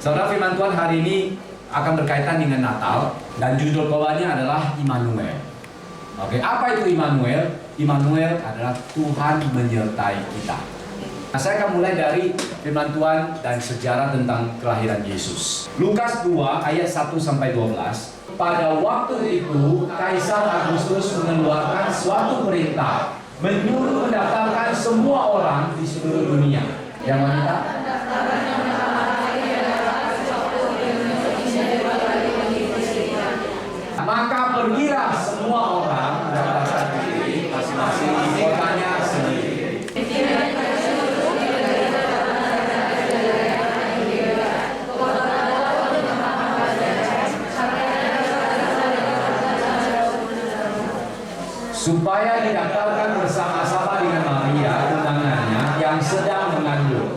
Saudara, firman Tuhan hari ini akan berkaitan dengan Natal dan judul khotbahnya adalah Immanuel. Oke, apa itu Immanuel? Immanuel adalah Tuhan menyertai kita. Nah, saya akan mulai dari firman Tuhan dan sejarah tentang kelahiran Yesus. Lukas 2 ayat 1 sampai 12. Pada waktu itu Kaisar Agustus mengeluarkan suatu perintah menyuruh mendaftarkan semua orang di seluruh dunia. Yang wanita? Maka pergilah semua orang mendaftarkan diri masing-masing di kotanya sendiri. Supaya didaftarkan bersama-sama dengan Maria tunangannya yang sedang mengandung.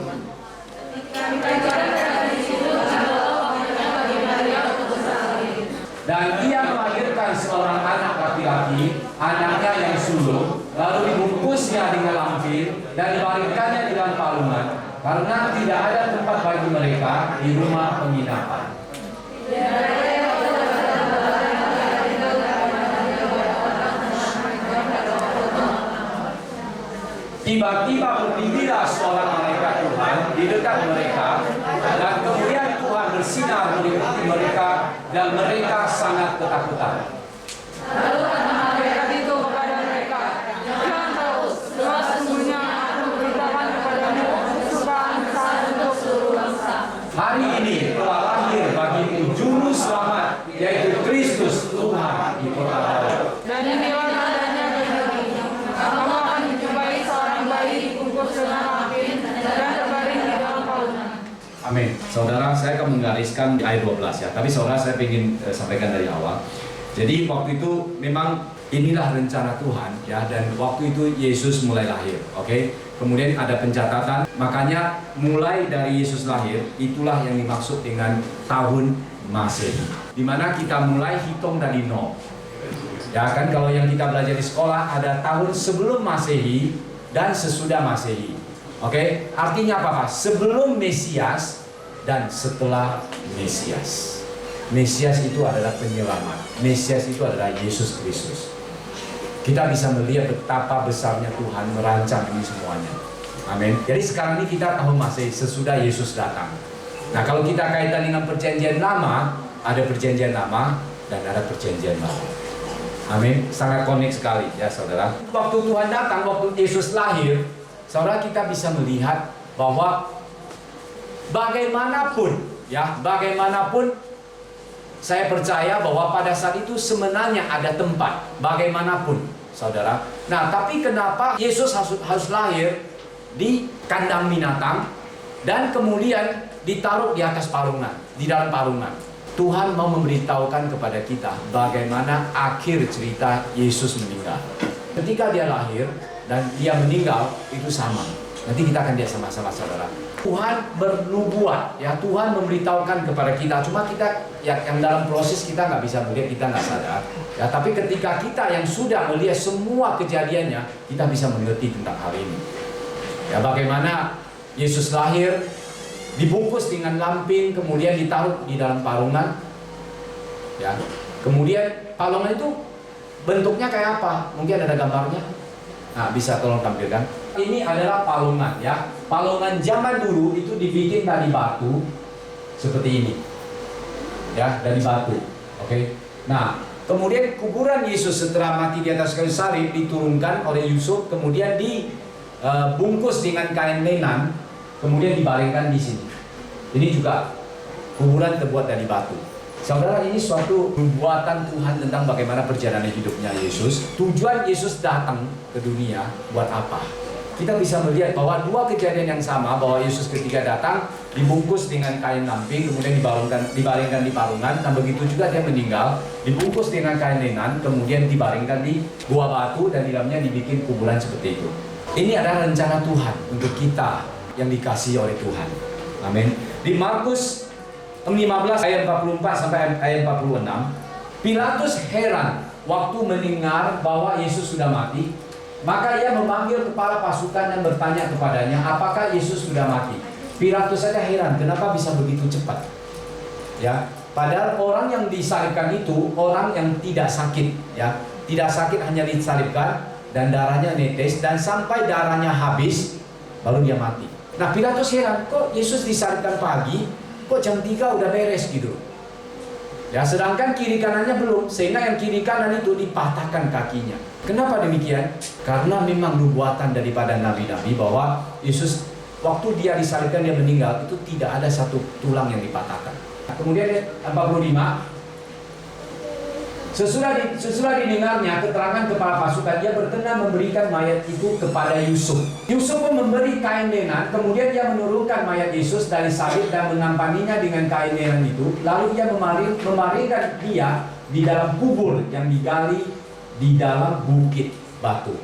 Dan ia melahirkan seorang anak laki-laki, anaknya yang sulung, lalu dibungkusnya dengan lampin dan dibaringkannya di dalam palungan, karena tidak ada tempat bagi mereka di rumah penginapan. Tiba-tiba berdirilah seorang malaikat Tuhan di dekat mereka, dan kemuliaan Tuhan bersinar meliputi mereka, dan mereka sangat ketakutan. Lalu kata malaikat itu kepada mereka, "Jangan takut, sebab sesungguhnya aku memberitakan kepadamu kesukaan besar untuk seluruh bangsa. Hari ini telah lahir bagimu juru selamat, yaitu Kristus Tuhan di kota Daud. Dan inilah tandanya bagimu, kamu akan menjumpai seorang bayi dibungkus dengan lampin dan terbaring di dalam palungan." Amin. Saudara, saya akan menggariskan di ayat 12 ya. Tapi saudara, saya ingin sampaikan dari awal. Jadi waktu itu memang inilah rencana Tuhan ya, dan waktu itu Yesus mulai lahir. Oke. Kemudian ada pencatatan. Makanya mulai dari Yesus lahir itulah yang dimaksud dengan tahun Masehi. Di mana kita mulai hitung dari nol. Ya kan, kalau yang kita belajar di sekolah ada tahun sebelum Masehi dan sesudah Masehi. Oke, artinya apa Pak? Sebelum Mesias dan setelah Mesias. Mesias itu adalah penyelamat. Mesias itu adalah Yesus Kristus. Kita bisa melihat betapa besarnya Tuhan merancang ini semuanya. Amin. Jadi sekarang ini kita tahun Masehi sesudah Yesus datang. Nah, kalau kita kaitan dengan perjanjian lama, ada perjanjian lama dan ada perjanjian baru. Amin. Sangat konek sekali ya saudara. Waktu Tuhan datang, waktu Yesus lahir, saudara, kita bisa melihat bahwa bagaimanapun saya percaya bahwa pada saat itu sebenarnya ada tempat bagaimanapun saudara. Nah, tapi kenapa Yesus harus lahir di kandang binatang dan kemudian ditaruh di atas palungan, di dalam palungan? Tuhan mau memberitahukan kepada kita bagaimana akhir cerita Yesus meninggal. Ketika dia lahir dan dia meninggal itu sama. Nanti kita akan lihat sama-sama saudara. Tuhan bernubuat ya, Tuhan memberitahukan kepada kita. Cuma kita yang dalam proses kita nggak bisa melihat, kita nggak sadar ya. Tapi ketika kita yang sudah melihat semua kejadiannya, kita bisa mengerti tentang hal ini ya. Bagaimana Yesus lahir, dibungkus dengan lampin, kemudian ditaruh di dalam palungan ya. Kemudian palungan itu bentuknya kayak apa? Mungkin ada gambarnya. Nah, bisa tolong tampilkan. Ini adalah palungan ya. Palungan zaman dulu itu dibikin dari batu seperti ini. Ya, dari batu. Oke. Nah, kemudian kuburan Yesus setelah mati di atas kayu salib diturunkan oleh Yusuf, kemudian dibungkus dengan kain lenan, kemudian dibaringkan di sini. Ini juga kuburan terbuat dari batu. Saudara, ini suatu nubuatan Tuhan tentang bagaimana perjalanan hidupnya Yesus. Tujuan Yesus datang ke dunia buat apa? Kita bisa melihat bahwa dua kejadian yang sama, bahwa Yesus ketika datang dibungkus dengan kain lampin, kemudian dibaringkan di palungan, dan begitu juga dia meninggal, dibungkus dengan kain lenan, kemudian dibaringkan di gua batu, dan di dalamnya dibikin kuburan seperti itu. Ini adalah rencana Tuhan untuk kita yang dikasihi oleh Tuhan. Amin. Di Markus 15 ayat 44 sampai ayat 46, Pilatus heran waktu mendengar bahwa Yesus sudah mati. Maka ia memanggil kepala pasukan dan bertanya kepadanya, apakah Yesus sudah mati? Pilatus saja heran, kenapa bisa begitu cepat? Ya, padahal orang yang disalibkan itu orang yang tidak sakit, ya. Tidak sakit, hanya disalibkan dan darahnya netes, dan sampai darahnya habis baru dia mati. Nah, Pilatus heran, kok Yesus disalibkan pagi, kok jam 3 udah beres gitu. Ya, sedangkan kiri kanannya belum, sehingga yang kiri kanan itu dipatahkan kakinya. Kenapa demikian? Karena memang nubuatan daripada nabi-nabi bahwa Yesus waktu dia disalibkan, dia meninggal, itu tidak ada satu tulang yang dipatahkan. Kemudian 45, sesudah didengarnya keterangan kepala pasukan, dia berkenan memberikan mayat itu kepada Yusuf. Yusuf pun memberi kain lenan, kemudian dia menurunkan mayat Yesus dari salib dan mengampaninya dengan kain lenan itu. Lalu ia memalingkan dia di dalam kubur yang digali di dalam bukit batu.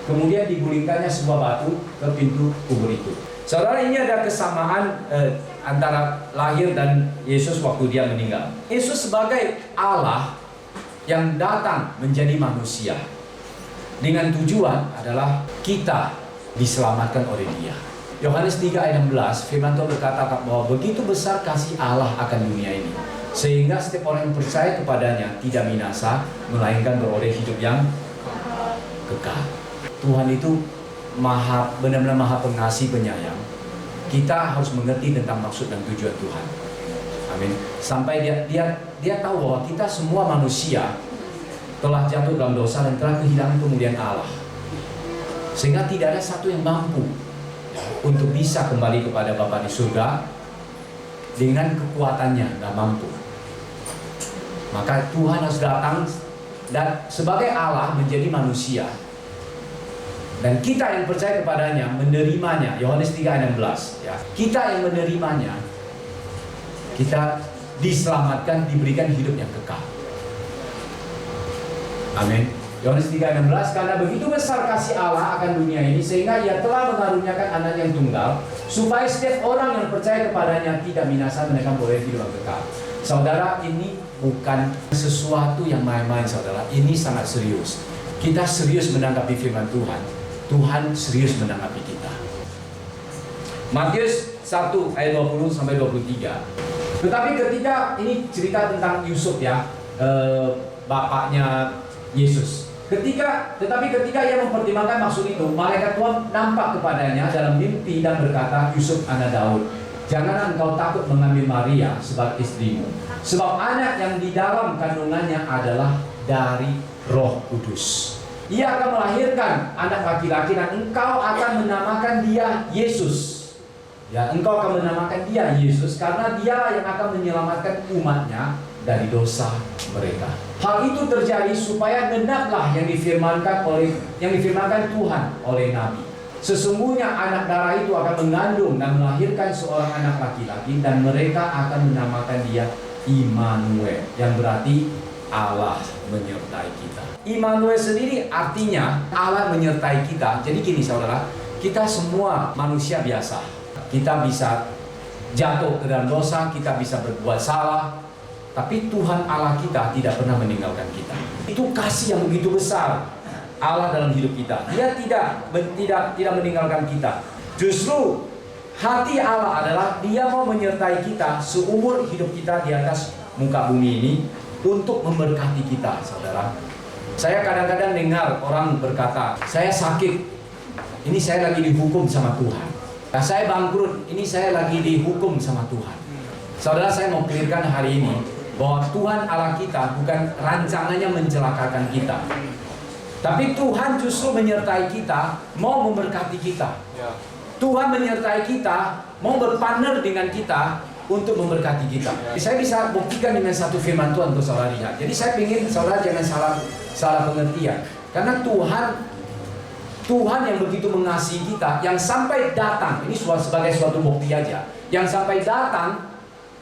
Kemudian digulingkannya sebuah batu ke pintu kubur itu. Saudara, ini ada kesamaan antara lahir dan Yesus waktu dia meninggal. Yesus sebagai Allah yang datang menjadi manusia dengan tujuan adalah kita diselamatkan oleh Dia. Yohanes 3 ayat 16, firman Tuhan berkata bahwa begitu besar kasih Allah akan dunia ini, sehingga setiap orang yang percaya kepadanya tidak binasa, melainkan beroleh hidup yang kekal. Tuhan itu benar-benar maha pengasih, penyayang. Kita harus mengerti tentang maksud dan tujuan Tuhan. Amin. Sampai dia tahu bahwa kita semua manusia telah jatuh dalam dosa dan telah kehilangan kemuliaan Allah. Sehingga tidak ada satu yang mampu untuk bisa kembali kepada Bapa di surga dengan kekuatannya, nggak mampu. Maka Tuhan harus datang dan sebagai Allah menjadi manusia. Dan kita yang percaya kepadanya menerimanya. Yohanes 3 ayat 16, ya. Kita yang menerimanya, kita diselamatkan, diberikan hidup yang kekal. Amin. Yohanes 3 ayat 16, karena begitu besar kasih Allah akan dunia ini, sehingga Ia telah mengaruniakan anak yang tunggal, supaya setiap orang yang percaya kepadanya tidak binasa, melainkan boleh hidup yang kekal. Saudara, ini bukan sesuatu yang main-main, saudara. Ini sangat serius. Kita serius menanggapi firman Tuhan. Tuhan serius menanggapi kita. Matius 1 ayat 20 sampai 23. Tetapi ketika ini cerita tentang Yusuf, ya, bapaknya Yesus. Tetapi ketika ia mempertimbangkan maksud itu, malaikat Tuhan nampak kepadanya dalam mimpi dan berkata, Yusuf anak Daud, janganlah engkau takut mengambil Maria sebagai istrimu, sebab anak yang di dalam kandungannya adalah dari Roh Kudus. Ia akan melahirkan anak laki-laki dan engkau akan menamakan dia Yesus. Ya, engkau akan menamakan dia Yesus karena dia yang akan menyelamatkan umatnya dari dosa mereka. Hal itu terjadi supaya genaplah yang difirmankan Tuhan oleh Nabi. Sesungguhnya anak darah itu akan mengandung dan melahirkan seorang anak laki-laki dan mereka akan menamakan dia Immanuel, yang berarti Allah menyertai kita. Immanuel sendiri artinya Allah menyertai kita. Jadi gini saudara, kita semua manusia biasa. Kita bisa jatuh ke dalam dosa, kita bisa berbuat salah, tapi Tuhan Allah kita tidak pernah meninggalkan kita. Itu kasih yang begitu besar Allah dalam hidup kita. Dia tidak meninggalkan kita. Justru hati Allah adalah Dia mau menyertai kita seumur hidup kita di atas muka bumi ini untuk memberkati kita, saudara. Saya kadang-kadang dengar orang berkata, saya sakit, ini saya lagi dihukum sama Tuhan. Nah, saya bangkrut, ini saya lagi dihukum sama Tuhan. Saudara, saya mau clearkan hari ini bahwa Tuhan Allah kita bukan rancangannya mencelakakan kita, tapi Tuhan justru menyertai kita, mau memberkati kita. Tuhan menyertai kita, mau berpartner dengan kita untuk memberkati kita. Saya bisa buktikan dengan satu firman Tuhan untuk saudara lihat. Jadi saya ingin saudara jangan salah pengertian. Karena Tuhan yang begitu mengasihi kita, yang sampai datang, ini sebagai suatu bukti aja, yang sampai datang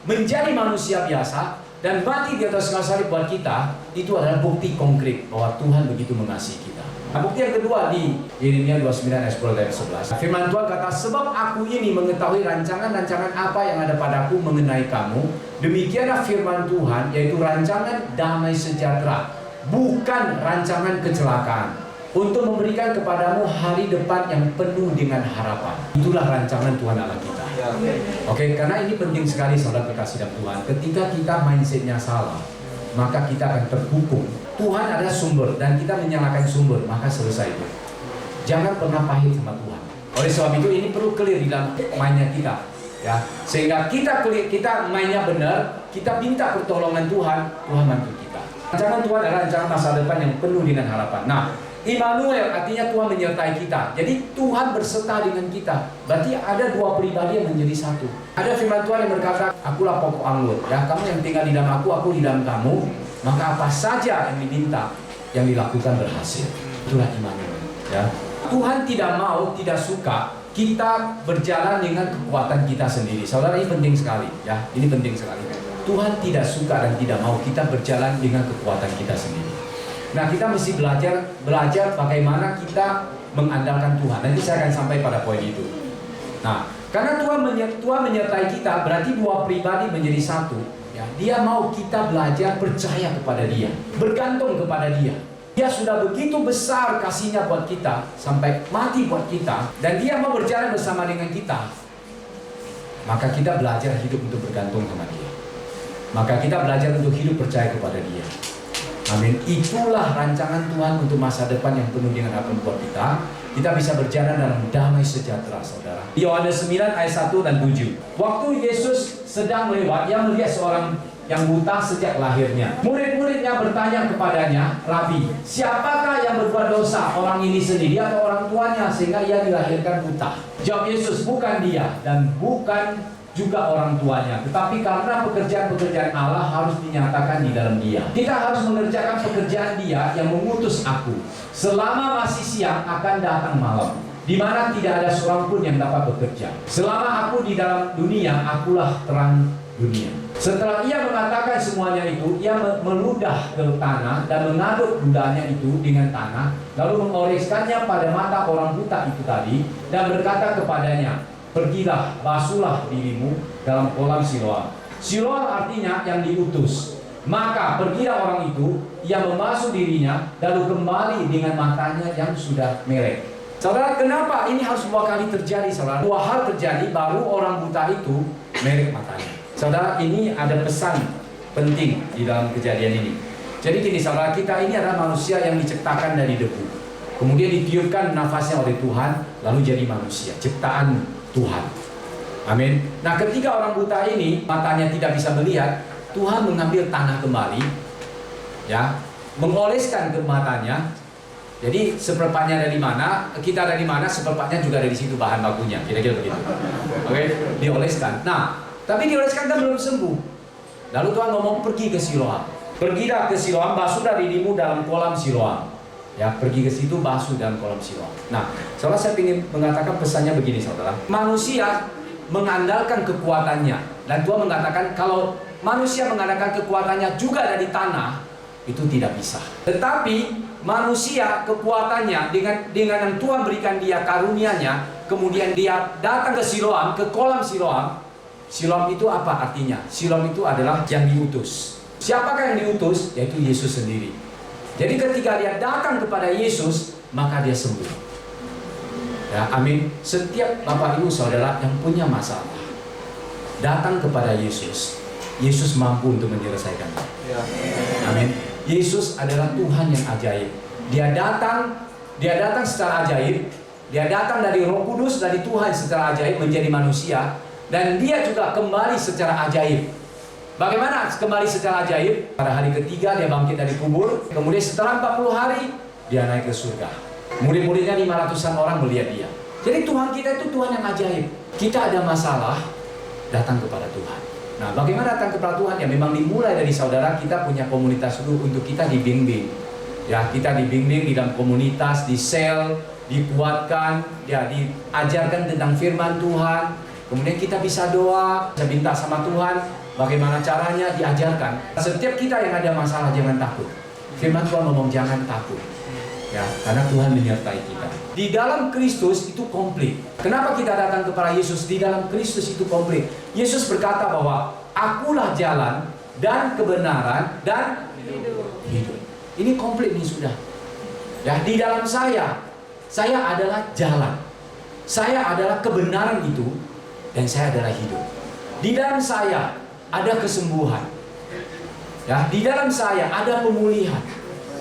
menjadi manusia biasa dan mati di atas kayu salib buat kita, itu adalah bukti konkret bahwa Tuhan begitu mengasihi kita. Nah, bukti yang kedua di Yeremia 29 ayat 10 dan 11. Firman Tuhan kata, sebab aku ini mengetahui rancangan-rancangan apa yang ada padaku mengenai kamu. Demikianlah firman Tuhan, yaitu rancangan damai sejahtera, bukan rancangan kecelakaan, untuk memberikan kepadamu hari depan yang penuh dengan harapan. Itulah rancangan Tuhan Allah kita. Oke, karena ini penting sekali saudara terkasih dalam Tuhan. Ketika kita mindsetnya salah, maka kita akan terhukum. Tuhan ada sumber dan kita menyalahkan sumber, maka selesai itu. Jangan pernah pahit sama Tuhan. Oleh sebab itu ini perlu clear di dalam mainnya kita, ya. Sehingga kita mainnya benar, kita minta pertolongan Tuhan, Tuhan bantu kita. Rancangan Tuhan adalah rancangan masa depan yang penuh dengan harapan. Nah, Immanuel artinya Tuhan menyertai kita. Jadi Tuhan berserta dengan kita. Berarti ada dua pribadi yang menjadi satu. Ada firman Tuhan yang berkata, akulah pokok anggur. Ya, kamu yang tinggal di dalam aku di dalam kamu. Maka apa saja yang diminta, yang dilakukan berhasil. Itulah Immanuel. Ya. Tuhan tidak suka kita berjalan dengan kekuatan kita sendiri. Saudara, ini penting sekali. Ya, ini penting sekali. Tuhan tidak suka dan tidak mau kita berjalan dengan kekuatan kita sendiri. Nah, kita mesti belajar bagaimana kita mengandalkan Tuhan. Nanti saya akan sampai pada poin itu. Nah, karena Tuhan menyertai kita, berarti dua pribadi menjadi satu. Ya, dia mau kita belajar percaya kepada Dia, bergantung kepada Dia. Dia sudah begitu besar kasihnya buat kita, sampai mati buat kita, dan Dia mau berjalan bersama dengan kita. Maka kita belajar hidup untuk bergantung sama Dia. Maka kita belajar untuk hidup percaya kepada Dia. Amin. Itulah rancangan Tuhan untuk masa depan yang penuh dengan harapan buat kita. Kita bisa berjalan dalam damai sejahtera, saudara. Yohanes 9 ayat 1 dan 7. Waktu Yesus sedang lewat, Ia melihat seorang yang buta sejak lahirnya. Murid-muridnya bertanya kepadanya, Rabi, siapakah yang berbuat dosa, orang ini sendiri atau orang tuanya sehingga ia dilahirkan buta? Jawab Yesus, bukan dia dan bukan juga orang tuanya, tetapi karena pekerjaan-pekerjaan Allah harus dinyatakan di dalam Dia. Kita harus mengerjakan pekerjaan Dia yang mengutus aku. Selama masih siang akan datang malam, di mana tidak ada seorang pun yang dapat bekerja. Selama aku di dalam dunia, akulah terang dunia. Setelah Ia mengatakan semuanya itu, Ia meludah ke tanah dan mengaduk ludahnya itu dengan tanah, lalu mengoreskannya pada mata orang buta itu tadi, dan berkata kepadanya, pergilah, basuhlah dirimu dalam kolam Siloam. Siloam artinya yang diutus. Maka pergilah orang itu, ia membasuh dirinya, lalu kembali dengan matanya yang sudah melek. Saudara, kenapa ini harus dua kali terjadi, saudara? Dua hal terjadi, baru orang buta itu melek matanya. Saudara, ini ada pesan penting di dalam kejadian ini. Jadi gini, saudara, kita ini adalah manusia yang diciptakan dari debu. Kemudian ditiupkan nafasnya oleh Tuhan, lalu jadi manusia, ciptaan Tuhan. Amin. Nah, ketika orang buta ini matanya tidak bisa melihat, Tuhan mengambil tanah kembali, ya, mengoleskan ke matanya. Jadi seperempatnya dari mana, kita dari mana, seperempatnya juga dari situ bahan bakunya, kira-kira begitu. Oke, dioleskan. Nah, tapi dioleskan kan belum sembuh. Lalu Tuhan ngomong, pergi ke Siloam. Pergilah ke Siloam, basuhlah dirimu dalam kolam Siloam. Ya, pergi ke situ, basuh dalam kolam Siloam. Nah, saudara, saya ingin mengatakan pesannya begini, saudara. Manusia mengandalkan kekuatannya, dan Tuhan mengatakan kalau manusia mengandalkan kekuatannya juga dari tanah, itu tidak bisa. Tetapi manusia kekuatannya dengan yang Tuhan berikan dia karunia-Nya, kemudian dia datang ke Siloam, ke kolam Siloam. Siloam itu apa artinya? Siloam itu adalah yang diutus. Siapakah yang diutus? Yaitu Yesus sendiri. Jadi ketika dia datang kepada Yesus, maka dia sembuh. Ya, amin. Setiap Bapak Ibu Saudara yang punya masalah, datang kepada Yesus. Yesus mampu untuk menyelesaikannya. Amin. Yesus adalah Tuhan yang ajaib. Dia datang secara ajaib. Dia datang dari Roh Kudus, dari Tuhan secara ajaib menjadi manusia, dan dia juga kembali secara ajaib. Bagaimana kembali secara ajaib? Pada hari ketiga dia bangkit dari kubur. Kemudian setelah 40 hari dia naik ke surga. Murid-muridnya 500-an orang melihat dia. Jadi Tuhan kita itu Tuhan yang ajaib. Kita ada masalah, datang kepada Tuhan. Nah, bagaimana datang kepada Tuhan? Ya memang dimulai dari saudara, kita punya komunitas dulu untuk kita dibimbing. Ya, kita dibimbing di dalam komunitas, di sel, dikuatkan, ya diajarkan tentang firman Tuhan. Kemudian kita bisa doa, bisa minta sama Tuhan, bagaimana caranya diajarkan. Setiap kita yang ada masalah jangan takut. Firman Tuhan ngomong jangan takut. Ya, karena Tuhan menyertai kita. Di dalam Kristus itu komplit. Kenapa kita datang kepada Yesus? Di dalam Kristus itu komplit. Yesus berkata bahwa akulah jalan dan kebenaran dan hidup. Ini komplit nih sudah. Ya, di dalam saya adalah jalan. Saya adalah kebenaran itu. dan saya adalah hidup. Di dalam saya ada kesembuhan. Ya, di dalam saya ada pemulihan.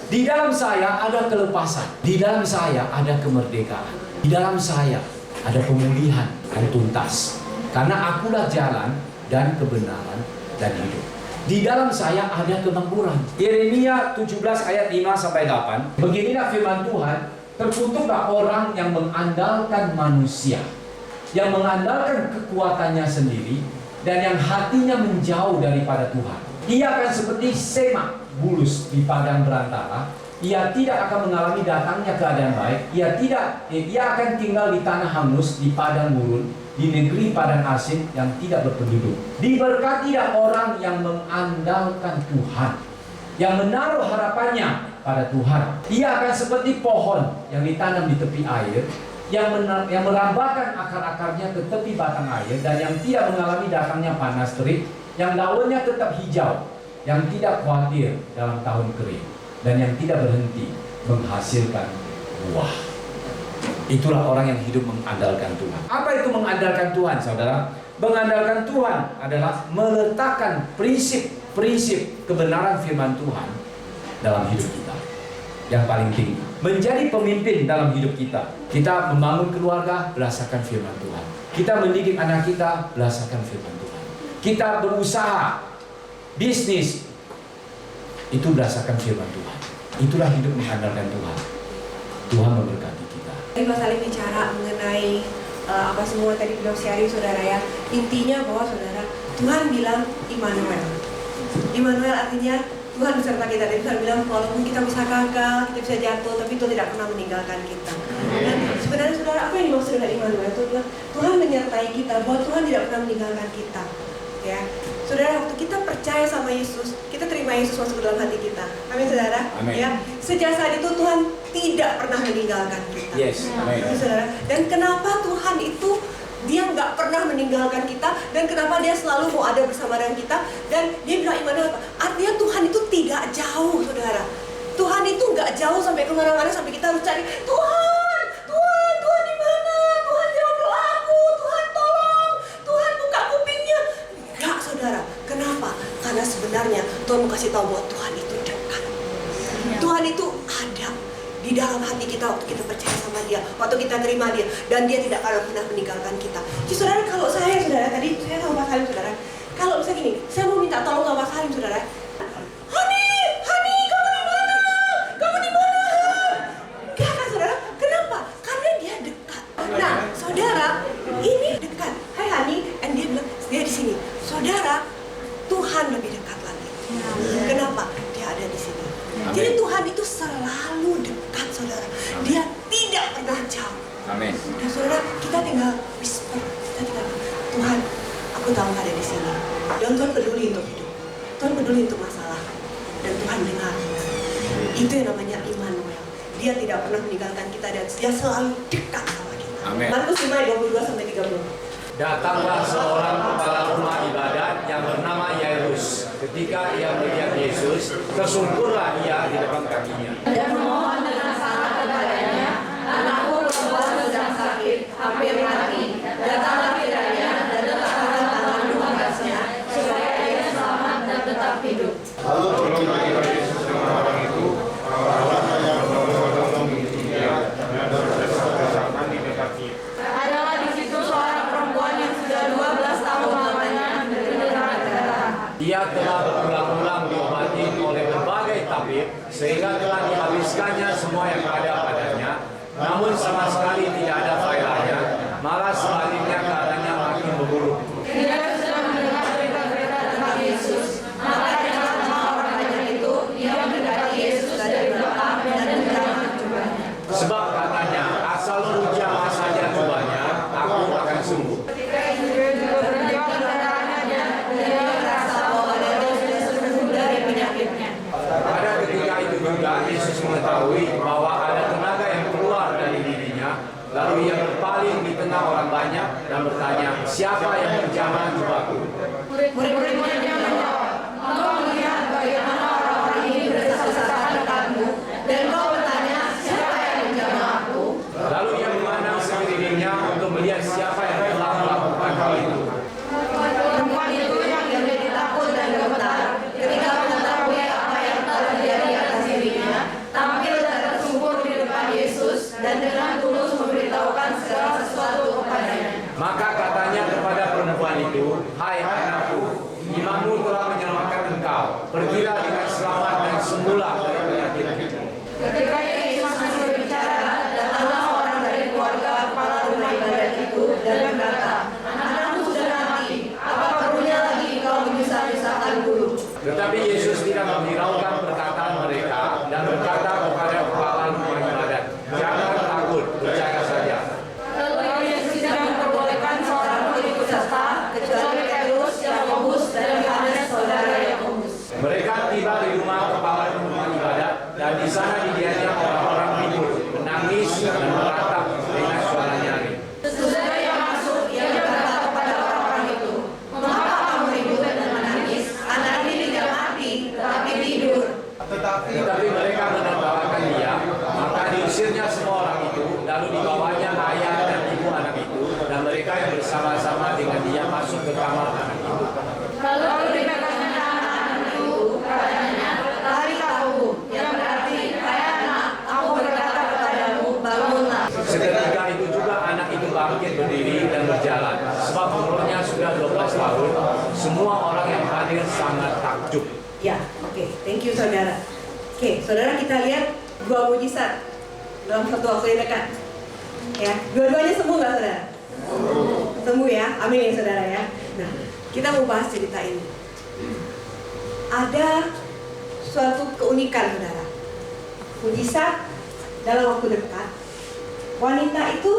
Di dalam saya ada kelepasan. Di dalam saya ada kemerdekaan. Di dalam saya ada pemulihan yang tuntas. Karena akulah jalan dan kebenaran dan hidup. Di dalam saya ada kemakmuran. Yeremia 17 ayat 5 sampai 8. Beginilah firman Tuhan, terkutuklah orang yang mengandalkan manusia, yang mengandalkan kekuatannya sendiri, dan yang hatinya menjauh daripada Tuhan. Ia akan seperti semak bulus di padang belantara. Ia tidak akan mengalami datangnya keadaan baik. Ia akan tinggal di tanah hangus, di padang gurun, di negeri padang asing yang tidak berpenduduk. Diberkatilah orang yang mengandalkan Tuhan, yang menaruh harapannya pada Tuhan. Ia akan seperti pohon yang ditanam di tepi air, yang merambahkan akar-akarnya ke tepi batang air, dan yang tidak mengalami datangnya panas terik, yang daunnya tetap hijau, yang tidak khawatir dalam tahun kering, dan yang tidak berhenti menghasilkan buah. Itulah orang yang hidup mengandalkan Tuhan. Apa itu mengandalkan Tuhan, saudara? Mengandalkan Tuhan adalah meletakkan prinsip-prinsip kebenaran firman Tuhan dalam hidup kita yang paling tinggi. Menjadi pemimpin dalam hidup kita. Kita membangun keluarga berdasarkan firman Tuhan. Kita mendidik anak kita berdasarkan firman Tuhan. Kita berusaha, bisnis, itu berdasarkan firman Tuhan. Itulah hidup mengandalkan Tuhan. Tuhan memberkati kita. Tadi Mas Salim bicara mengenai apa semua tadi beliau sharing, saudara ya. Intinya bahwa saudara, Tuhan bilang Immanuel. Immanuel artinya Tuhan beserta kita. Dan Tuhan bilang walaupun kita bisa gagal, kita bisa jatuh, tapi Tuhan tidak pernah meninggalkan kita. Dan sebenarnya saudara, apa yang dimaksud dengan Immanuel? Itu adalah Tuhan menyertai kita, bahwa Tuhan tidak pernah meninggalkan kita. Ya, saudara, waktu kita percaya sama Yesus, kita terima Yesus masuk ke dalam hati kita. Amin, saudara. Amin. Ya, sejak saat itu Tuhan tidak pernah meninggalkan kita. Yes, amin. Saudara. Dan kenapa Tuhan itu Dia nggak pernah meninggalkan kita, dan kenapa Dia selalu mau ada bersama dengan kita? Dan Dia bilang Immanuel apa? Artinya Tuhan itu tidak jauh, saudara. Tuhan itu nggak jauh sampai kemana-mana, sampai kita harus cari Tuhan, Tuhan di mana? Tuhan jawab doaku, Tuhan tolong, Tuhan buka kupingnya. Enggak, saudara. Kenapa? Karena sebenarnya Tuhan mau kasih tahu bahwa Tuhan itu dekat. Tuhan itu ada di dalam hati kita waktu kita percaya sama Dia, waktu kita terima Dia, dan Dia tidak akan pernah meninggalkan kita. Jadi saudara, kalau saudara, tadi saya sama Pak Salim, saudara, kalau misalnya gini, saya mau minta tolong sama Pak Salim, saudara. Hani, kamu di mana? Kamu di mana? Enggak kan, saudara? Kenapa? Karena Dia dekat. Nah, saudara, ini dekat. Hai Hani, dan Dia bilang dia di sini. Saudara, Tuhan lebih dekat lagi. Kenapa? Dia ada di sini. Amen. Jadi Tuhan itu selalu dekat, saudara. Dia tidak pernah jauh. Amin. Dan saudara, kita tinggal whisper, kita tinggal, Tuhan, aku tahu ada di sini. Dan Tuhan peduli untuk hidup. Tuhan peduli untuk masalah. Dan Tuhan dengar. Itu yang namanya Immanuel. Dia tidak pernah meninggalkan kita dan Dia selalu dekat sama kita. Amin. Markus 5:22-30. Datanglah seorang kepala rumah ibadat yang bernama Yairus. Ketika ia melihat Yesus, tersungkurlah ia di depan kakinya. Dan memohon dengan sangat kepadanya, anakku perempuan sedang sakit, hampir mati. Datanglah kiranya dan letakkan tangan di atasnya, supaya ia selamat dan tetap hidup. Lalu berkata Yesus dengan orang itu, orang yang menolong dia dan berdesak-desakan di dekatnya. Adalah di situ seorang perempuan yang sudah 12 tahun lamanya menderita darah. Ia telah berulang-ulang diobati oleh berbagai tabib, sehingga telah dihabiskannya semua yang ada padanya. Namun sama sekali tidak ada faedahnya, malah sebaliknya keadaannya makin memburuk. Dia sudah mendengar berita-berita tentang Yesus, maka di tengah-tengah orang banyak itu, ia mendekati Yesus dari belakang dan mengenakan jubahnya. Sebab katanya, asal lu jamah saja jubahnya, aku akan sembuh. Ketika itu dia juga berdiam darahnya dan dia merasa bahwa dia sudah sembuh dari penyakitnya. Pada ketika itu juga Yesus mengetahui bahwa ada tenaga yang keluar dari dirinya. Lalu ia berpaling di tengah orang banyak dan bertanya, siapa yang menjamah jubahku? Murid-muridnya menjawab, engkau melihat bagaimana orang-orang ini berdesak-desakan dekatmu, dan kau bertanya, siapa yang menjamah aku? Lalu ia memandang sekelilingnya untuk melihat siapa yang telah melakukan hal itu. Di sana dilihatnya orang-orang ribut, menangis dan meratap dengan suara nyaring. Sesudah ia masuk, ia berkata kepada orang-orang itu, "Mengapa kamu ribut dan menangis? Anak ini tidak mati, tetapi tidur." Tetapi mereka menertawakan dia, maka diusirnya semua orang itu, lalu dibawanya ayah dan ibu anak itu, dan mereka yang bersama-sama dengan dia masuk ke kamar anak itu. Lalu dipegangnya anak itu, katanya, "Lari kamu," yang berarti, "Hai anak, aku berkata kepadamu, bangunlah." Seketika itu juga anak itu bangkit berdiri dan berjalan, sebab umurnya sudah 12 tahun. Semua orang yang hadir sangat takjub. Ya, oke. Thank you saudara. Oke, saudara, kita lihat dua mujizat dalam satu waktu yang dekat. Ya, dua-duanya sembuh nggak saudara? Sembuh ya, amin ya saudara ya. Nah, kita mau bahas cerita ini. Ada suatu keunikan saudara. Mujizat dalam waktu dekat. Wanita itu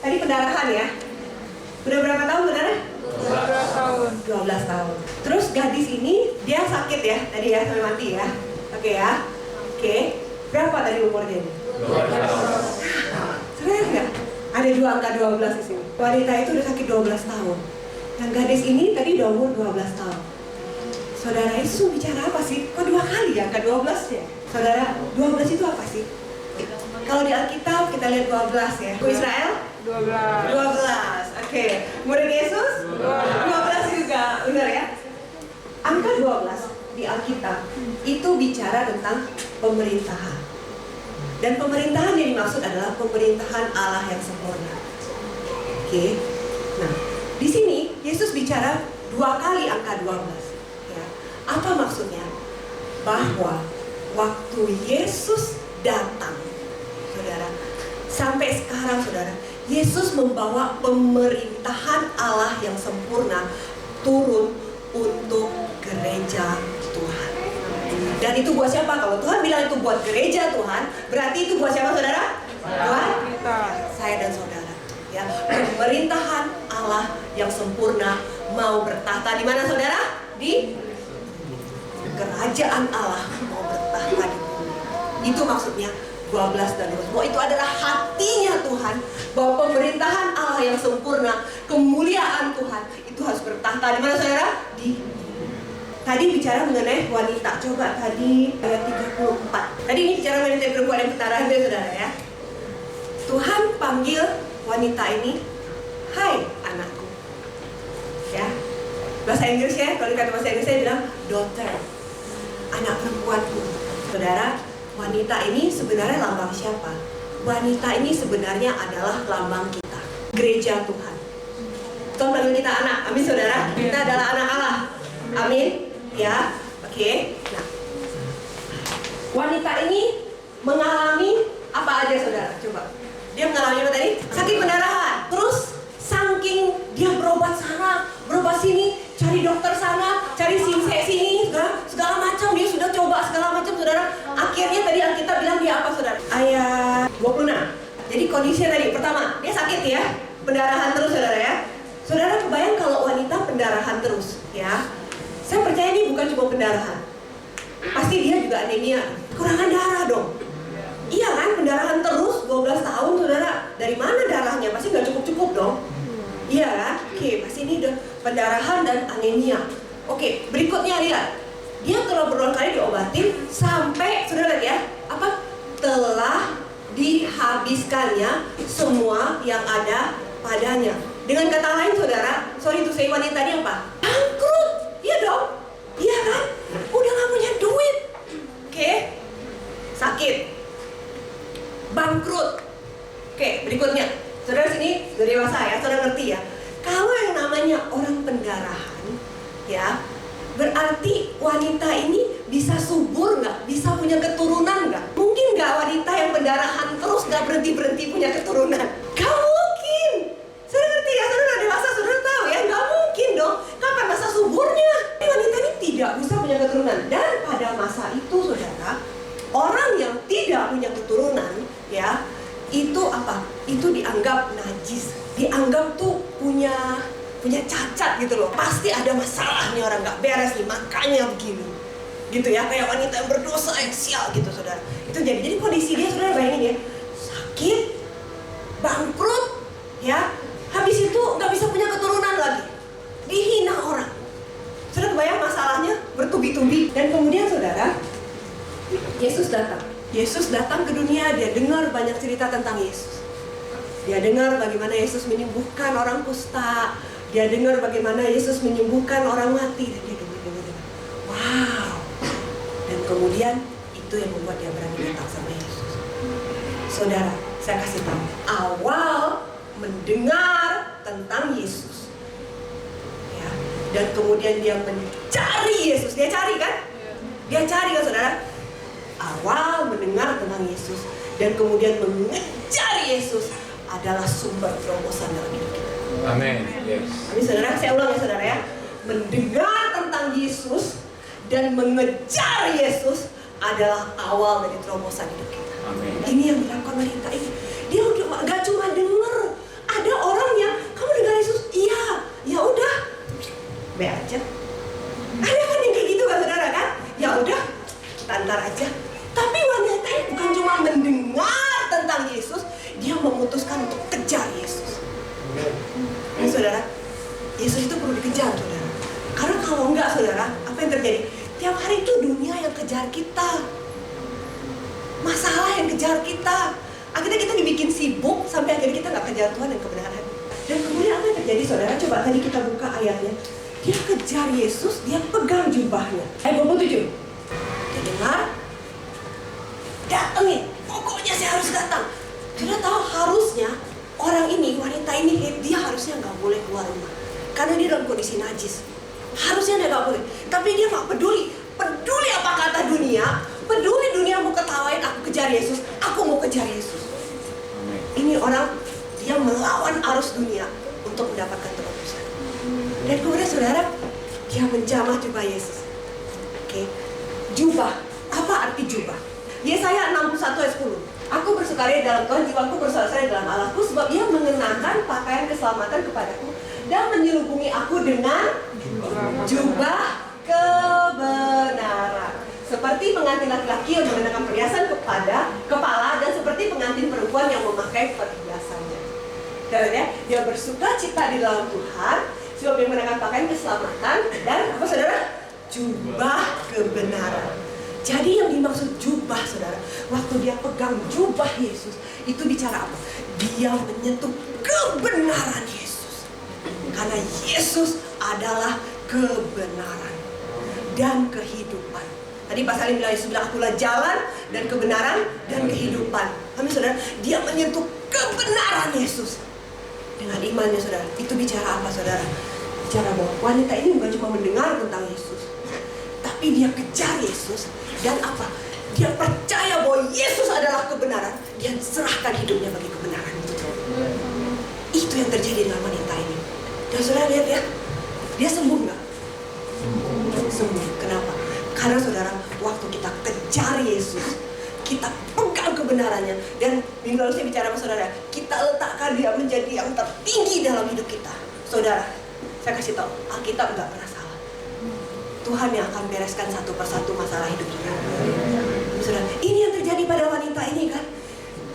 tadi pendarahan ya. Udah berapa tahun saudara? 12 tahun. Terus gadis ini dia sakit ya tadi ya sampai mati ya. Oke ya. Oke. Berapa tadi umurnya ini? 12 tahun. Sebenarnya enggak? Ada dua angka 12 di sini. Wanita itu udah sakit 12 tahun. Yang gadis ini tadi udah umur 12 tahun. Saudara, Yesus bicara apa sih? Kok dua kali ya angka 12 ya? Saudara, 12 itu apa sih? Kalau di Alkitab kita lihat 12 ya. Ku Israel? 12. Oke. Murid Yesus? 12 juga. Benar ya? Angka 12 di Alkitab itu bicara tentang pemerintahan. Dan pemerintahan yang dimaksud adalah pemerintahan Allah yang sempurna. Oke. Nah, di sini Yesus bicara dua kali angka 12. Ya. Apa maksudnya? Bahwa waktu Yesus datang, saudara, sampai sekarang saudara, Yesus membawa pemerintahan Allah yang sempurna turun untuk gereja Tuhan. Dan itu buat siapa? Kalau Tuhan bilang itu buat gereja Tuhan, berarti itu buat siapa saudara? Buat saya dan saudara. Ya, pemerintahan Allah yang sempurna mau bertahta di mana saudara? Di kerajaan Allah mau bertahta di bumi. Itu maksudnya 12 dan 12. Bahwa itu adalah hatinya Tuhan, bahwa pemerintahan Allah yang sempurna, kemuliaan Tuhan itu harus bertahta di mana saudara? Di tadi bicara mengenai wanita. Coba tadi ayat 34. Tadi ini bicara mengenai perempuan yang pendarahan ya saudara ya. Tuhan panggil wanita ini, "Hai anakku." Ya. Bahasa Inggris ya, kalau dikata bahasa Inggris saya bilang daughter, anak perempuanku. Saudara, wanita ini sebenarnya lambang siapa? Wanita ini sebenarnya adalah lambang kita, gereja Tuhan. Tuhan panggil kita anak, amin saudara. Kita adalah anak Allah, amin. Ya, oke. Nah, wanita ini mengalami apa aja saudara? Coba. Dia mengalami apa tadi? Sakit pendarahan. Terus saking dia berobat sana, berobat sini, cari dokter sana, cari sini, segala macam dia sudah coba segala macam saudara. Akhirnya tadi Alkitab bilang dia apa saudara? Ayat 26. Jadi kondisinya tadi pertama dia sakit ya, pendarahan terus saudara ya. Saudara kebayang kalau wanita pendarahan terus ya? Saya percaya ini bukan cuma pendarahan, pasti dia juga anemia, kekurangan darah dong. Iya kan, pendarahan terus 12 tahun saudara. Dari mana darahnya? Pasti nggak cukup-cukup dong. Iya kan? Oke, pasti ini udah pendarahan dan anemia. Oke, berikutnya lihat. Dia kalau berulang kali diobatin sampai saudara lihat ya, apa? Telah dihabiskannya semua yang ada padanya. Dengan kata lain saudara, sorry to say, wanita ini apa? Bangkrut. Iya dong. Iya kan? Udah nggak punya duit. Oke. Sakit. Bangkrut. Oke, berikutnya. Saudara sini sudah dewasa ya, saudara ngerti ya. Kalau yang namanya orang pendarahan, ya, berarti wanita ini bisa subur nggak? Bisa punya keturunan nggak? Mungkin nggak wanita yang pendarahan terus nggak berhenti punya keturunan? Gak mungkin. Saudara ngerti ya, saudara dewasa, saudara tahu ya, nggak mungkin dong. Kapan masa suburnya? Wanita ini tidak bisa punya keturunan. Dan pada masa itu saudara, orang yang tidak punya keturunan, ya, itu apa? Itu dianggap najis, dianggap tuh punya cacat gitu loh. Pasti ada masalah nih, orang nggak beres nih, makanya begini, gitu ya. Kayak wanita yang berdosa yang sial gitu saudara. Itu jadi kondisi dia, saudara bayangin ya, sakit, bangkrut, ya, habis itu nggak bisa punya keturunan lagi, dihina orang. Saudara kebayang masalahnya bertubi-tubi. Dan kemudian saudara, Yesus datang. Yesus datang ke dunia, dia dengar banyak cerita tentang Yesus. Dia dengar bagaimana Yesus menyembuhkan orang kusta. Dia dengar bagaimana Yesus menyembuhkan orang mati. Dan dia dengar. Wow. Dan kemudian itu yang membuat dia berani datang sama Yesus. Saudara, saya kasih tahu. Awal mendengar tentang Yesus. Ya. Dan kemudian dia mencari Yesus. Dia cari kan? Dia cari kan saudara? Awal mendengar tentang Yesus dan kemudian mengejar Yesus adalah sumber terobosan dalam hidup kita. Amin. Yes. Amin saudara, saya ulang ya saudara ya. Mendengar tentang Yesus dan mengejar Yesus adalah awal dari terobosan hidup kita. Amin. Ini yang dilakukan wanita ini. Dia udah gak cuma dengar. Ada orang yang, kamu dengar Yesus? Iya, ya udah, be aja. Ada kan yang kayak gitu kan saudara kan? Ya udah, tantar aja. Tapi wanita ini bukan cuma mendengar tentang Yesus, dia memutuskan untuk kejar Yesus. Nah, saudara, Yesus itu perlu dikejar, saudara. Karena kalau enggak, saudara, apa yang terjadi? Tiap hari itu dunia yang kejar kita, masalah yang kejar kita. Akhirnya kita dibikin sibuk sampai akhirnya kita nggak kejar Tuhan dan kebenaran. Dan kemudian apa yang terjadi, saudara? Coba tadi kita buka ayatnya. Dia kejar Yesus, dia pegang jubahnya. Ayat 27. Dia dengar, datengin, pokoknya saya harus datang. Sudah tahu harusnya orang ini, wanita ini, dia harusnya nggak boleh keluar rumah karena dia dalam kondisi najis. Harusnya dia nggak boleh, tapi dia nggak peduli. Peduli apa kata dunia, peduli dunia mau ketawain aku kejar Yesus, aku mau kejar Yesus. Ini orang, dia melawan arus dunia untuk mendapatkan terobosan. Dan kemudian saudara, dia menjamah jubah Yesus. Oke, jubah, apa arti jubah? Yesaya 61 ayat 10. Aku bersukaria dalam Tuhan, jiwaku bersorak-sorai dalam Allahku, sebab Ia mengenakan pakaian keselamatan kepadaku dan menyelubungi aku dengan jubah kebenaran. Seperti pengantin laki-laki yang mengenakan perhiasan kepada kepala dan seperti pengantin perempuan yang memakai perhiasannya. Dan ya, dia bersuka cita di dalam Tuhan, sebab Dia mengenakan pakaian keselamatan dan apa saudara? Jubah kebenaran. Jadi yang dimaksud jubah, saudara, waktu dia pegang jubah Yesus, itu bicara apa? Dia menyentuh kebenaran Yesus. Karena Yesus adalah kebenaran dan kehidupan. Tadi Pak Salim bilang, Yesus bilang, akulah jalan dan kebenaran dan kehidupan. Amin saudara, dia menyentuh kebenaran Yesus. Dengan imannya saudara, itu bicara apa saudara? Bicara bahwa wanita ini bukan cuma mendengar tentang Yesus, tapi dia kejar Yesus. Dan apa? Dia percaya bahwa Yesus adalah kebenaran. Dia serahkan hidupnya bagi kebenaran itu. Itu yang terjadi dengan wanita ini. Dan saudara lihat ya, dia sembuh nggak? Sembuh. Kenapa? Karena saudara, waktu kita kejar Yesus, kita pegang kebenarannya. Dan minggu lalu saya bicara sama saudara, kita letakkan dia menjadi yang tertinggi dalam hidup kita. Saudara, saya kasih tahu, Alkitab nggak pernah salah. Tuhan yang akan bereskan satu persatu masalah hidup kita. Saudara, ini yang terjadi pada wanita ini kan.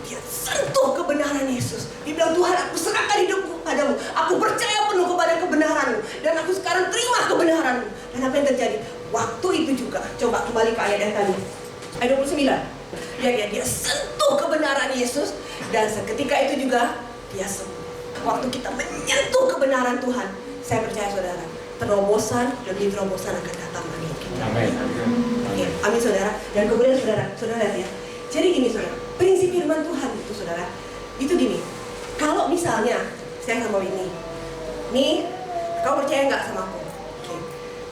Dia sentuh kebenaran Yesus. Dia bilang, Tuhan, aku serahkan hidupku padamu. Aku percaya penuh kepada kebenaran-Mu. Dan aku sekarang terima kebenaran-Mu. Dan apa yang terjadi? Waktu itu juga, coba kembali ke ayat yang tadi. Ayat 29. Dia sentuh kebenaran Yesus. Dan seketika itu juga, dia sembuh. Waktu kita menyentuh kebenaran Tuhan, saya percaya saudara, terobosan demi terobosan akan datang bagi kita. Amin. Oke, amin saudara. Dan kemudian saudara lihat ya. Jadi gini saudara, prinsip firman Tuhan itu saudara, itu gini. Kalau misalnya saya sama Winnie, nih, kau percaya nggak sama aku? Oke.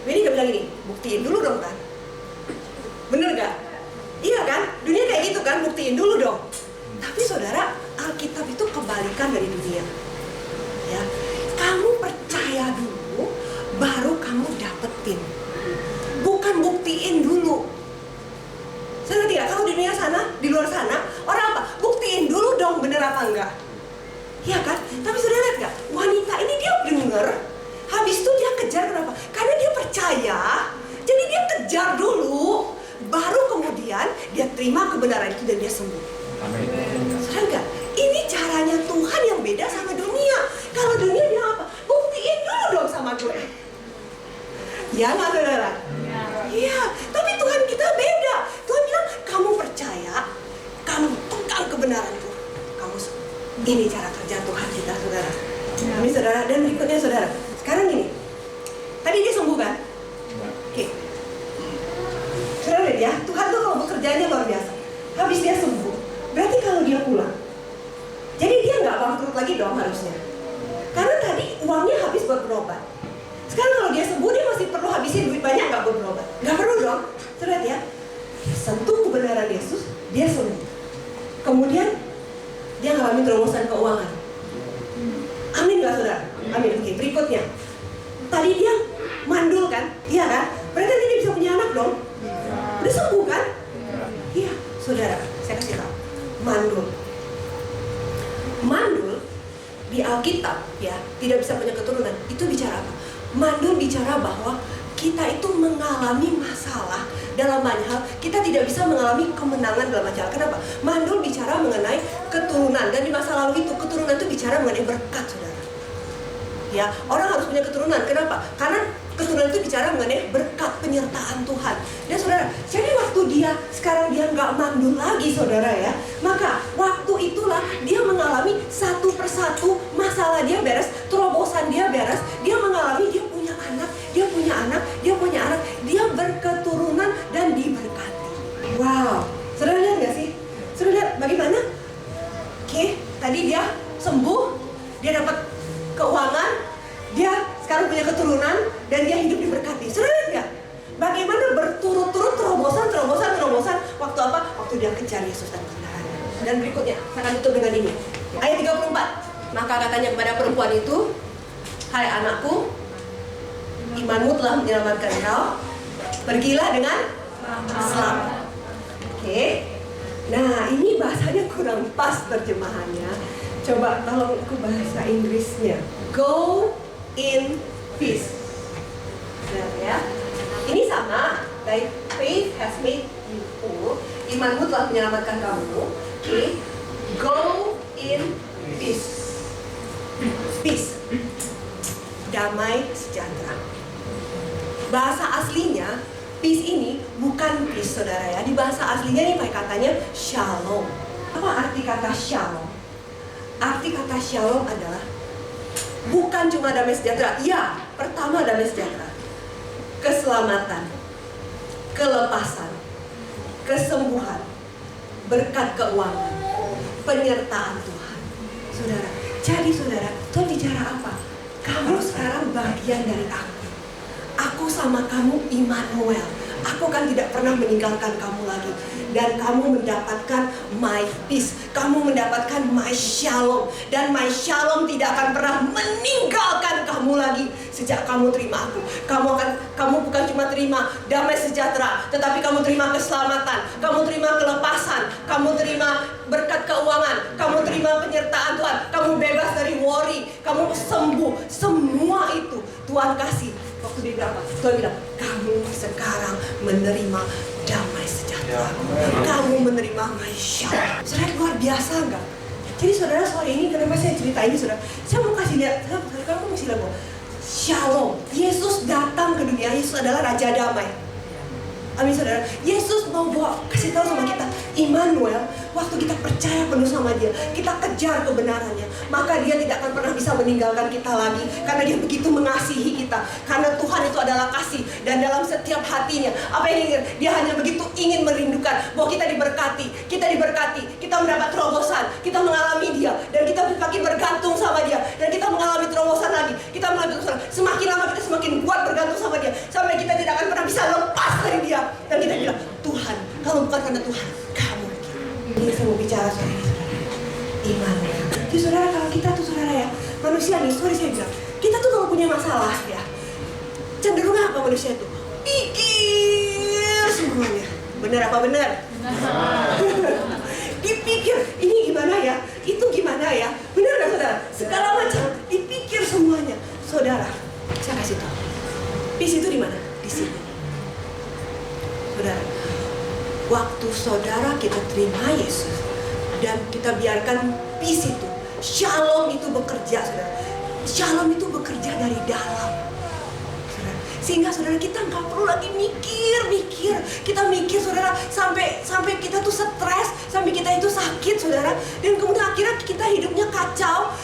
Winnie gak bilang gini, buktiin dulu dong kan? Bener gak? Iya kan? Dunia kayak gitu kan, buktiin dulu dong. Tapi saudara, Alkitab itu kebalikan dari dunia. Ya, kamu percaya dulu, baru kamu dapetin. Bukan buktiin dulu. Saya ngerti gak? Kalau di dunia sana, di luar sana, orang apa? Buktiin dulu dong bener apa enggak. Iya kan? Tapi sudah lihat gak? Wanita ini dia denger, habis itu dia kejar. Kenapa? Karena dia percaya. Jadi dia kejar dulu, baru kemudian dia terima kebenaran itu dan dia sembuh. Amin. Saudara, ini caranya Tuhan yang beda sama dunia. Kalau dunia dia apa? Buktiin dulu dong sama gue. Ya nggak saudara? Iya, tapi Tuhan kita beda. Tuhan bilang, kamu percaya, kamu pegang kebenaranku, kamu sembuh. Ini cara kerja Tuhan kita, saudara. Ini saudara, dan berikutnya saudara. Sekarang gini, tadi dia sembuh kan? Oke. Saudara lihat ya, Tuhan tuh kalau bekerjanya luar biasa. Habis dia sembuh, berarti kalau dia pulang, jadi dia nggak bangkrut lagi dong harusnya. Karena tadi uangnya habis buat berobat. Sekarang kalau dia sembuh, dia masih perlu habisin duit banyak nggak buat berobat? Nggak perlu dong. Saudara ya, sentuh kebenaran Yesus, dia sembuh. Kemudian dia ngalamin terobosan keuangan. Amin nggak saudara? Amin. Oke, berikutnya. Tadi dia mandul kan? Iya kan? Berarti dia bisa punya anak dong? Udah sembuh kan? Iya, saudara. Saya kasih tahu. Mandul di Alkitab ya tidak bisa punya keturunan. Itu bicara apa? Mandul bicara bahwa kita itu mengalami masalah dalam banyak hal. Kita tidak bisa mengalami kemenangan dalam banyak hal. Kenapa? Mandul bicara mengenai keturunan, dan di masa lalu itu keturunan itu bicara mengenai berkat, saudara. Ya, orang harus punya keturunan. Kenapa? Karena keturunan itu bicara mengenai berkat penyertaan Tuhan. Dan saudara, jadi waktu sekarang dia nggak mandul lagi, saudara ya. Maka waktu itulah dia mengalami satu persatu masalah dia beres, terobosan dia beres. Dia mengalami, dia punya anak, dia berketurunan dan diberkati. Wow, saudara lihat nggak sih? Saudara lihat bagaimana? Oke, tadi dia sembuh, dia dapat keuangan, dia sekarang punya keturunan, dan dia hidup diberkati. Saudara lihat nggak? Bagaimana berturut-turut terobosan. Waktu apa? Waktu dia kejar Yesus dan kebenarannya. Dan berikutnya, saya akan tutup dengan ini. Ayat 34. Maka katanya kepada perempuan itu, hai anakku, imanmu telah menyelamatkan kau. Pergilah dengan selamat. Oke. Nah, ini bahasanya kurang pas terjemahannya. Coba tolong aku bahasa Inggrisnya. Go in peace. Nah, ya. Ini sama. Thy faith has made you whole. Imanmu telah menyelamatkan kamu. Oke. Go in peace. Peace. Damai sejahtera. Bahasa aslinya, peace ini bukan peace, saudara ya. Di bahasa aslinya ini pakai katanya shalom. Apa arti kata shalom? Arti kata shalom adalah bukan cuma damai sejahtera. Ya, pertama damai sejahtera. Keselamatan, kelepasan, kesembuhan, berkat keuangan, penyertaan Tuhan. Saudara, jadi saudara, Tuhan bicara apa? Kamu sekarang bagian dari aku. Aku sama kamu Immanuel. Aku kan tidak pernah meninggalkan kamu lagi. Dan kamu mendapatkan my peace. Kamu mendapatkan my shalom. Dan my shalom tidak akan pernah meninggalkan kamu lagi sejak kamu terima aku. Kamu bukan cuma terima damai sejahtera, tetapi kamu terima keselamatan, kamu terima kelepasan, kamu terima berkat keuangan, kamu terima penyertaan Tuhan, kamu bebas dari worry, kamu sembuh. Semua itu Tuhan kasih. Waktu dia berapa? Tuhan bilang, kamu sekarang menerima damai sejahtera. Kamu menerima my shalom. Saudara, luar biasa enggak? Jadi saudara, sore ini kenapa saya cerita ini, saudara? Saya mau kasih lihat, kamu mesti lihat bahwa shalom. Yesus datang ke dunia. Yesus adalah Raja Damai. Amin, saudara. Yesus mau kasih tahu sama kita, Immanuel, waktu kita percaya penuh sama dia, kita kejar kebenarannya, maka dia tidak akan pernah bisa meninggalkan kita lagi. Karena dia begitu mengasihi kita. Karena Tuhan itu adalah kasih. Dan dalam setiap hatinya, apa yang ingin, dia hanya begitu ingin merindukan bahwa kita diberkati, kita mendapat terobosan, kita mengalami dia, dan kita makin bergantung sama dia, dan kita mengalami terobosan lagi, kita mengalami terobosan. Semakin lama kita semakin kuat bergantung sama dia, sampai kita tidak akan pernah bisa lepas dari dia. Dan kita bilang, Tuhan, kalau bukan karena Tuhan, kamu. Ini saya mau bicara soal ini, saudara. Immanuel. Jadi saudara, kalau kita tuh saudara ya, manusia nih, saya bilang, kita tuh kalau punya masalah ya, cenderung apa manusia itu? Pikir semuanya. Benar apa benar? Dipikir, ini gimana ya? Itu gimana ya? Benar gak saudara? Segala macam dipikir semuanya. Saudara, saya kasih tahu. Peace itu di mana? Di sini. Saudara, waktu saudara kita terima Yesus dan kita biarkan peace itu, shalom itu bekerja, saudara. Shalom itu bekerja dari dalam, saudara. Sehingga saudara kita nggak perlu lagi mikir. Kita mikir, saudara, sampai kita tuh stres, sampai kita itu sakit, saudara. Dan kemudian akhirnya kita hidupnya kacau.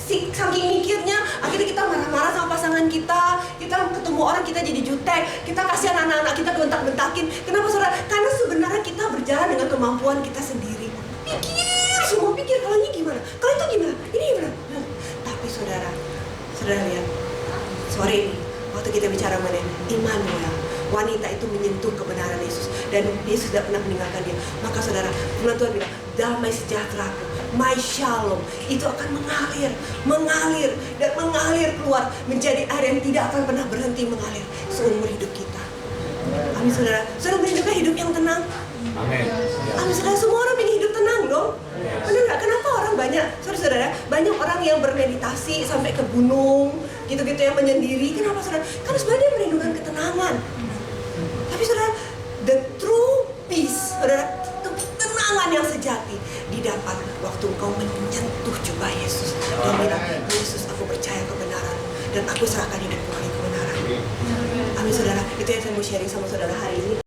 Saking mikirnya, akhirnya kita marah-marah sama pasangan kita ketemu orang kita jadi jutek, kita kasihan anak-anak kita bentak-bentakin. Kenapa, saudara? Karena sebenarnya kita berjalan dengan kemampuan kita sendiri. Pikir, kalau ini gimana? Kalau itu gimana? Ini gimana? Tapi saudara lihat, sore ini waktu kita bicara mengenai Immanuel, wanita itu menyentuh kebenaran Yesus dan Yesus tidak pernah meninggalkan dia. Maka saudara, firman Tuhan bilang, damai sejahteraku, my shalom, itu akan mengalir dan mengalir keluar menjadi air yang tidak akan pernah berhenti mengalir seumur hidup kita. Amin, saudara. Saudara merindukan hidup yang tenang? Amin. Amin, saudara. Semua orang ingin hidup tenang dong. Benar nggak? Kenapa orang saudara, banyak orang yang bermeditasi sampai ke gunung, gitu-gitu, yang menyendiri. Kenapa, saudara? Karena sebenarnya dia merindukan ketenangan. Tapi saudara, the true peace, saudara, ketenangan yang sejati didapat waktu engkau menyentuh jubah Yesus dan bilang, Yesus, aku percaya kebenaran dan aku serahkan hidupku bagi kebenaran. Amin, saudara. Itu yang saya mau sharing sama saudara hari ini.